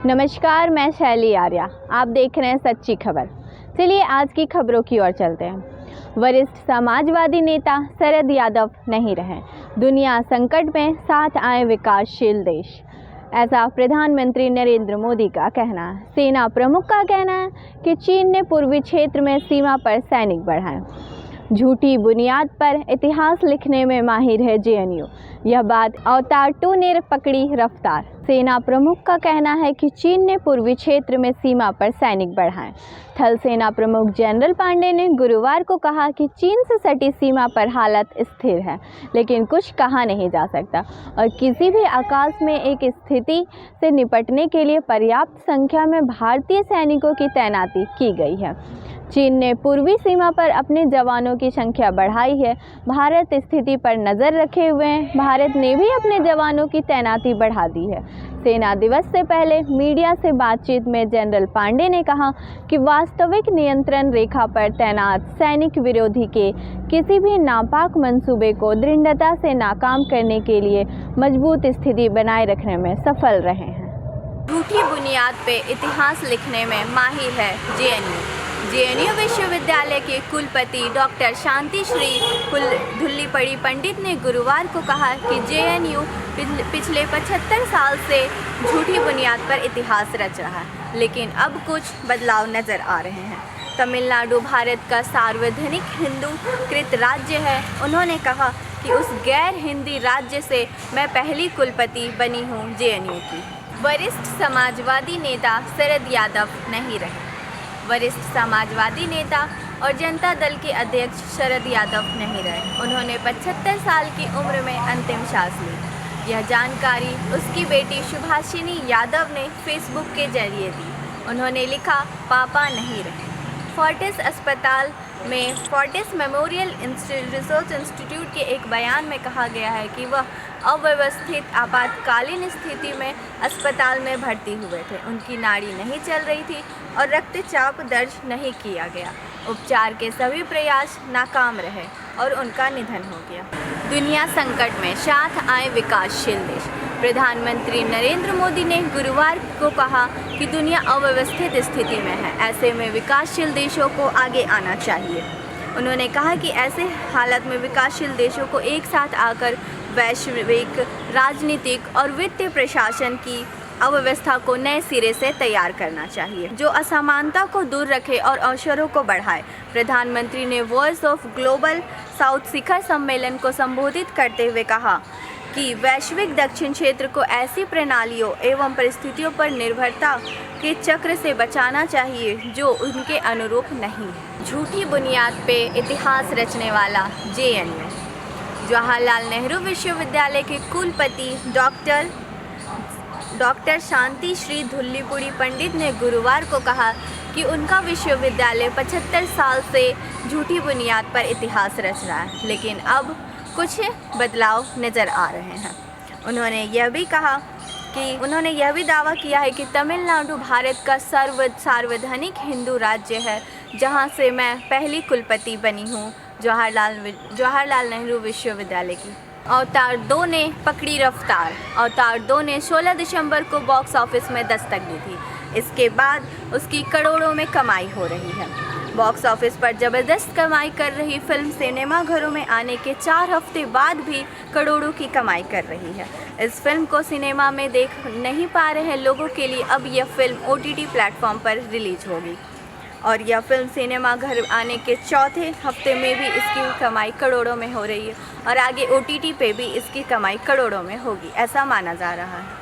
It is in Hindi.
नमस्कार, मैं शैली आर्या। आप देख रहे हैं सच्ची खबर। चलिए आज की खबरों की ओर चलते हैं। वरिष्ठ समाजवादी नेता शरद यादव नहीं रहे, दुनिया संकट में, साथ आए विकासशील देश, ऐसा प्रधानमंत्री नरेंद्र मोदी का कहना है। सेना प्रमुख का कहना है कि चीन ने पूर्वी क्षेत्र में सीमा पर सैनिक बढ़ाए। झूठी बुनियाद पर इतिहास लिखने में माहिर है जेएनयू, यह बात अवतार 2 ने पकड़ी रफ्तार। सेना प्रमुख का कहना है कि चीन ने पूर्वी क्षेत्र में सीमा पर सैनिक बढ़ाए। थल सेना प्रमुख जनरल पांडे ने गुरुवार को कहा कि चीन से सटी सीमा पर हालत स्थिर है, लेकिन कुछ कहा नहीं जा सकता और किसी भी आकाश में एक स्थिति से निपटने के लिए पर्याप्त संख्या में भारतीय सैनिकों की तैनाती की गई है। चीन ने पूर्वी सीमा पर अपने जवानों की संख्या बढ़ाई है। भारत स्थिति पर नज़र रखे हुए है। भारत ने भी अपने जवानों की तैनाती बढ़ा दी है। सेना दिवस से पहले मीडिया से बातचीत में जनरल पांडे ने कहा कि वास्तविक नियंत्रण रेखा पर तैनात सैनिक विरोधी के किसी भी नापाक मंसूबे को दृढ़ता से नाकाम करने के लिए मजबूत स्थिति बनाए रखने में सफल रहे हैं। झूठी बुनियाद पे इतिहास लिखने में माहिर है जेएनयू विश्वविद्यालय के कुलपति डॉक्टर शांति श्री धुल्लीपड़ी पंडित ने गुरुवार को कहा कि जेएनयू पिछले 75 साल से झूठी बुनियाद पर इतिहास रच रहा है, लेकिन अब कुछ बदलाव नजर आ रहे हैं। तमिलनाडु भारत का सार्वजनिक हिंदूकृत राज्य है। उन्होंने कहा कि उस गैर हिंदी राज्य से मैं पहली कुलपति बनी हूँ जेएनयू की। वरिष्ठ समाजवादी नेता शरद यादव नहीं रहे। वरिष्ठ समाजवादी नेता और जनता दल के अध्यक्ष शरद यादव नहीं रहे। उन्होंने 75 साल की उम्र में अंतिम सांस ली। यह जानकारी उसकी बेटी सुभाषिनी यादव ने फेसबुक के जरिए दी। उन्होंने लिखा, पापा नहीं रहे। फोर्टिस अस्पताल में फोर्टिस मेमोरियल रिसर्च इंस्टीट्यूट के एक बयान में कहा गया है कि वह अव्यवस्थित आपातकालीन स्थिति में अस्पताल में भर्ती हुए थे। उनकी नाड़ी नहीं चल रही थी और रक्तचाप दर्ज नहीं किया गया। उपचार के सभी प्रयास नाकाम रहे और उनका निधन हो गया। दुनिया संकट में, साथ आए विकासशील देश। प्रधानमंत्री नरेंद्र मोदी ने गुरुवार को कहा कि दुनिया अव्यवस्थित स्थिति में है, ऐसे में विकासशील देशों को आगे आना चाहिए। उन्होंने कहा कि ऐसे हालत में विकासशील देशों को एक साथ आकर वैश्विक राजनीतिक और वित्तीय प्रशासन की अव्यवस्था को नए सिरे से तैयार करना चाहिए, जो असमानता को दूर रखे और अवसरों को बढ़ाए। प्रधानमंत्री ने वॉइस ऑफ ग्लोबल साउथ शिखर सम्मेलन को संबोधित करते हुए कहा कि वैश्विक दक्षिण क्षेत्र को ऐसी प्रणालियों एवं परिस्थितियों पर निर्भरता के चक्र से बचाना चाहिए जो उनके अनुरूप नहीं है। झूठी बुनियाद पे इतिहास रचने वाला जेएनयू। जवाहरलाल नेहरू विश्वविद्यालय के कुलपति डॉक्टर शांति श्री धुल्लीपड़ी पंडित ने गुरुवार को कहा कि उनका विश्वविद्यालय 75 साल से झूठी बुनियाद पर इतिहास रच रहा है, लेकिन अब कुछ बदलाव नज़र आ रहे हैं। उन्होंने यह भी दावा किया है कि तमिलनाडु भारत का सार्वजनिक हिंदू राज्य है, जहां से मैं पहली कुलपति बनी हूं जवाहरलाल नेहरू विश्वविद्यालय की। अवतार 2 ने पकड़ी रफ्तार। अवतार 2 ने 16 दिसंबर को बॉक्स ऑफिस में दस्तक दी थी। इसके बाद उसकी करोड़ों में कमाई हो रही है। बॉक्स ऑफिस पर जबरदस्त कमाई कर रही फिल्म सिनेमा घरों में आने के 4 हफ्ते बाद भी करोड़ों की कमाई कर रही है। इस फिल्म को सिनेमा में देख नहीं पा रहे लोगों के लिए अब यह फिल्म OTT प्लेटफॉर्म पर रिलीज होगी और यह फिल्म सिनेमा घर आने के 4थे हफ्ते में भी इसकी कमाई करोड़ों में हो रही है और आगे OTT पे भी इसकी कमाई करोड़ों में होगी, ऐसा माना जा रहा है।